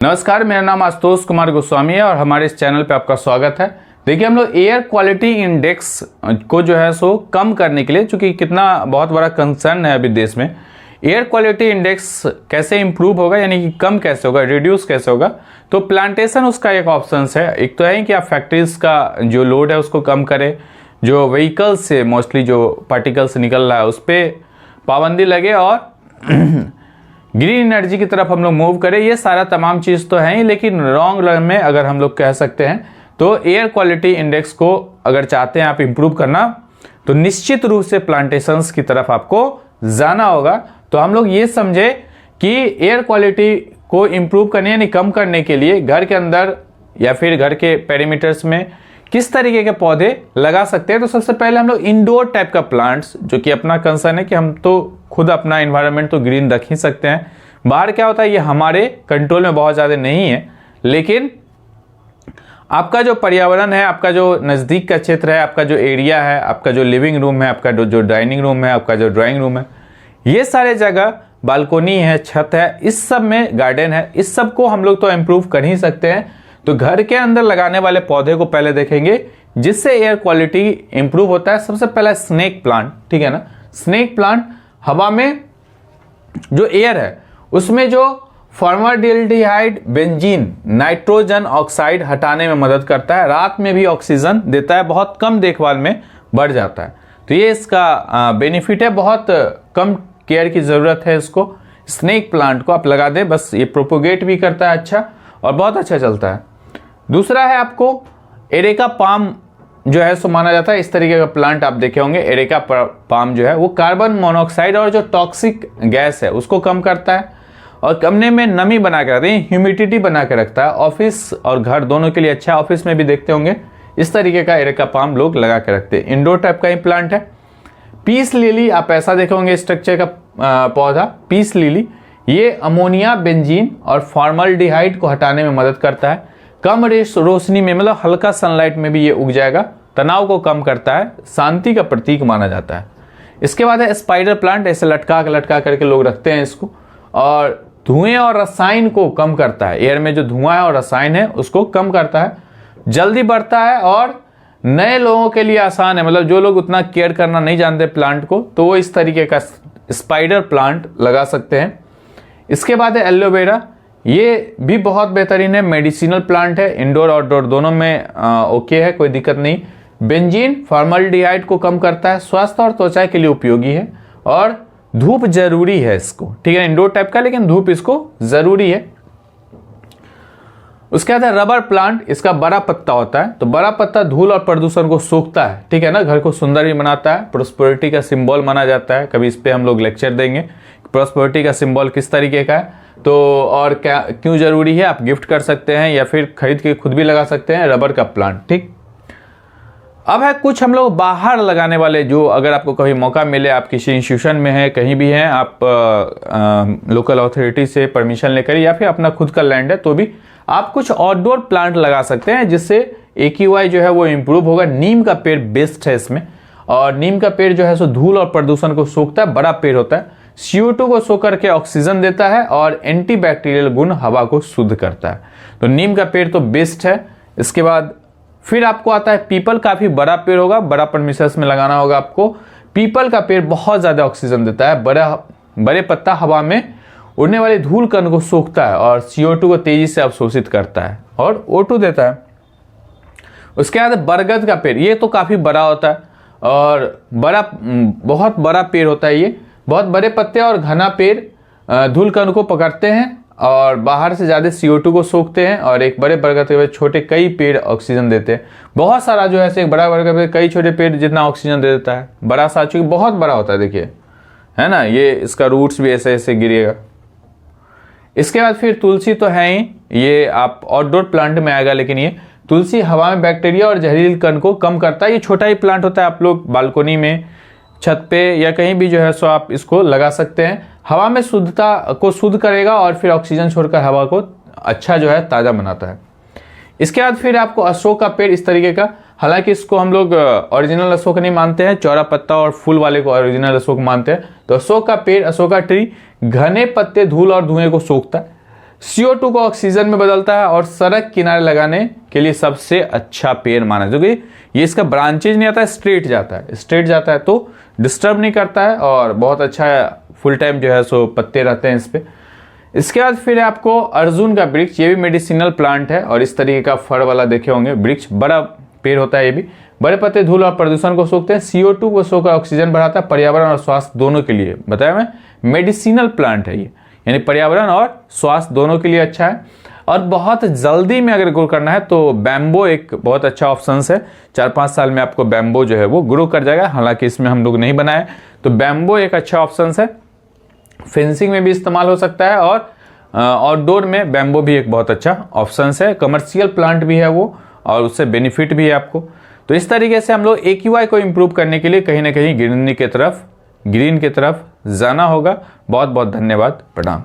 नमस्कार, मेरा नाम आशुतोष कुमार गोस्वामी है और हमारे इस चैनल पे आपका स्वागत है। देखिए, हम लोग एयर क्वालिटी इंडेक्स को जो है सो कम करने के लिए, चूंकि कितना बहुत बड़ा कंसर्न है अभी देश में, एयर क्वालिटी इंडेक्स कैसे इंप्रूव होगा, यानी कि कम कैसे होगा, रिड्यूस कैसे होगा, तो प्लांटेशन उसका एक ऑप्शन है। एक तो है कि आप फैक्ट्रीज का जो लोड है उसको कम करें, जो व्हीकल्स से मोस्टली जो पार्टिकल्स निकल रहा है उस पर पाबंदी लगे और ग्रीन एनर्जी की तरफ हम लोग मूव करें। ये सारा तमाम चीज़ तो है ही, लेकिन लॉन्ग रन में अगर हम लोग कह सकते हैं तो एयर क्वालिटी इंडेक्स को अगर चाहते हैं आप इंप्रूव करना, तो निश्चित रूप से प्लांटेशंस की तरफ आपको जाना होगा। तो हम लोग ये समझे कि एयर क्वालिटी को इंप्रूव करने यानी कम करने के लिए घर के अंदर या फिर घर के पेरीमीटर्स में किस तरीके के पौधे लगा सकते हैं। तो सबसे पहले हम लोग इंडोर टाइप का प्लांट्स, जो कि अपना कंसर्न है कि हम तो खुद अपना एनवायरनमेंट तो ग्रीन रख ही सकते हैं, बाहर क्या होता है ये हमारे कंट्रोल में बहुत ज़्यादा नहीं है, लेकिन आपका जो पर्यावरण है, आपका जो नज़दीक का क्षेत्र है, आपका जो एरिया है, आपका जो लिविंग रूम है, आपका जो डाइनिंग रूम है, आपका जो ड्राइंग रूम है, ये सारे जगह बालकोनी है, छत है, इस सब में गार्डन है, इस सब को हम लोग तो इम्प्रूव कर ही सकते हैं। तो घर के अंदर लगाने वाले पौधे को पहले देखेंगे जिससे एयर क्वालिटी इंप्रूव होता है। सबसे पहला स्नेक प्लांट, ठीक है ना। स्नेक प्लांट हवा में जो एयर है उसमें जो फॉर्माल्डिहाइड बेंजीन नाइट्रोजन ऑक्साइड हटाने में मदद करता है, रात में भी ऑक्सीजन देता है, बहुत कम देखभाल में बढ़ जाता है। तो ये इसका बेनिफिट है, बहुत कम केयर की ज़रूरत है इसको। स्नेक प्लांट को आप लगा दें, बस ये प्रोपोगेट भी करता है अच्छा और बहुत अच्छा चलता है। दूसरा है आपको एरेका पाम जो है सो माना जाता है, इस तरीके का प्लांट आप देखे होंगे। एरेका पाम जो है वो कार्बन मोनोऑक्साइड और जो टॉक्सिक गैस है उसको कम करता है और कमरे में नमी बना के रखता है, ह्यूमिडिटी बना के रखता है। ऑफिस और घर दोनों के लिए अच्छा, ऑफिस में भी देखते होंगे इस तरीके का एरेका पाम लोग लगा के रखते हैं। इंडोर टाइप का ही प्लांट है। पीस लिली, आप ऐसा देखे होंगे स्ट्रक्चर का पौधा। पीस लिली ये अमोनिया बेंजीन और फॉर्मल्डिहाइड को हटाने में मदद करता है। कम रोशनी में, मतलब हल्का सनलाइट में भी ये उग जाएगा, तनाव को कम करता है, शांति का प्रतीक माना जाता है। इसके बाद है स्पाइडर प्लांट, ऐसे लटका करके लोग रखते हैं इसको, और धुएं और रसायन को कम करता है। एयर में जो धुआं है और रसायन है उसको कम करता है, जल्दी बढ़ता है और नए लोगों के लिए आसान है। मतलब जो लोग उतना केयर करना नहीं जानते प्लांट को, तो वो इस तरीके का स्पाइडर प्लांट लगा सकते हैं। इसके बाद है एलोवेरा, ये भी बहुत बेहतरीन है, मेडिसिनल प्लांट है, इंडोर आउटडोर दोनों में ओके है, कोई दिक्कत नहीं। बेंजीन फॉर्मल्डिहाइड को कम करता है, स्वास्थ्य और त्वचा के लिए उपयोगी है और धूप जरूरी है इसको, ठीक है, इंडोर टाइप का, लेकिन धूप इसको जरूरी है। उसके बाद है रबर प्लांट, इसका बड़ा पत्ता होता है, तो बड़ा पत्ता धूल और प्रदूषण को सोखता है, ठीक है ना, घर को सुंदर भी बनाता है, प्रोस्पेरिटी का सिंबल माना जाता है। कभी इस पे हम लोग लेक्चर देंगे प्रोस्पेरिटी का सिंबल किस तरीके का है, तो और क्या क्यों जरूरी है। आप गिफ्ट कर सकते हैं या फिर खरीद के खुद भी लगा सकते हैं रबर का प्लांट, ठीक। अब है कुछ हम लोग बाहर लगाने वाले, जो अगर आपको कभी मौका मिले, आप किसी इंस्टीट्यूशन में हैं, कहीं भी हैं, आप लोकल अथॉरिटी से परमिशन लेकर या फिर अपना खुद का लैंड है तो भी आप कुछ आउटडोर प्लांट लगा सकते हैं, जिससे AQI जो है वो इम्प्रूव होगा। नीम का पेड़ बेस्ट है इसमें, और नीम का पेड़ जो है सो धूल और प्रदूषण को सोखता है, बड़ा पेड़ होता है, CO2 को सो करके ऑक्सीजन देता है और एंटीबैक्टीरियल गुण हवा को शुद्ध करता है। तो नीम का पेड़ तो बेस्ट है। इसके बाद फिर आपको आता है पीपल, काफी बड़ा पेड़ होगा, बड़ा परमिशंस में लगाना होगा आपको। पीपल का पेड़ बहुत ज्यादा ऑक्सीजन देता है, बड़े पत्ता हवा में उड़ने वाले धूल कण को सोखता है और CO2 को तेजी से अवशोषित करता है और O2 देता है। उसके बाद बरगद का पेड़, ये तो काफी बड़ा होता है और बहुत बड़ा पेड़ होता है, ये बहुत बड़े पत्ते और घना पेड़ धूल कण को पकड़ते हैं और बाहर से ज्यादा CO2 को सोखते हैं। और एक बड़े बरगद के छोटे कई पेड़ ऑक्सीजन देते हैं, बहुत सारा जो है एक बड़ा बरगद पेड़ कई छोटे पेड़ जितना ऑक्सीजन दे देता है। बड़ा सा चूंकि बहुत बड़ा होता है, देखिए है ना, ये इसका रूट्स भी ऐसे ऐसे गिरेगा। इसके बाद फिर तुलसी तो है ही, ये आप आउटडोर प्लांट में आएगा, लेकिन ये तुलसी हवा में बैक्टीरिया और जहरीले कण को कम करता है। ये छोटा ही प्लांट होता है, आप लोग बालकोनी में, छत पे या कहीं भी जो है सो आप इसको लगा सकते हैं। हवा में शुद्धता को शुद्ध करेगा और फिर ऑक्सीजन छोड़कर हवा को अच्छा जो है ताज़ा बनाता है। इसके बाद फिर आपको अशोक का पेड़ इस तरीके का, हालांकि इसको हम लोग ओरिजिनल अशोक नहीं मानते हैं, चौड़ा पत्ता और फूल वाले को ओरिजिनल अशोक मानते हैं। तो अशोक का पेड़, अशोका ट्री घने पत्ते धूल और धुएं को सोखता है, CO2 को ऑक्सीजन में बदलता है और सड़क किनारे लगाने के लिए सबसे अच्छा पेड़ माना है, क्योंकि ये इसका ब्रांचेज नहीं आता है, स्ट्रेट जाता है तो डिस्टर्ब नहीं करता है और बहुत अच्छा फुल टाइम जो है सो पत्ते रहते हैं इस पे। इसके बाद फिर आपको अर्जुन का वृक्ष, ये भी मेडिसिनल प्लांट है और इस तरीके का फड़ वाला देखे होंगे वृक्ष, बड़ा पेड़ होता है ये भी। बड़े पत्ते धूल और प्रदूषण को सोखते हैं, CO2 को सोखकर ऑक्सीजन बढ़ाता है, पर्यावरण और स्वास्थ्य दोनों के लिए, बताया मैं, मेडिसिनल प्लांट है ये, यानी पर्यावरण और स्वास्थ्य दोनों के लिए अच्छा है। और बहुत जल्दी में अगर ग्रो करना है तो बैम्बो एक बहुत अच्छा ऑप्शन है, 4-5 साल में आपको बैम्बो जो है वो ग्रो कर जाएगा, हालांकि इसमें हम लोग नहीं बनाए, तो बैम्बो एक अच्छा ऑप्शन है, फेंसिंग में भी इस्तेमाल हो सकता है और आउटडोर में बैम्बो भी एक बहुत अच्छा ऑप्शन है, कमर्शियल प्लांट भी है वो और उससे बेनिफिट भी है आपको। तो इस तरीके से हम लोग AQI को इम्प्रूव करने के लिए कहीं ना कहीं ग्रीन की तरफ जाना होगा। बहुत बहुत धन्यवाद, प्रणाम।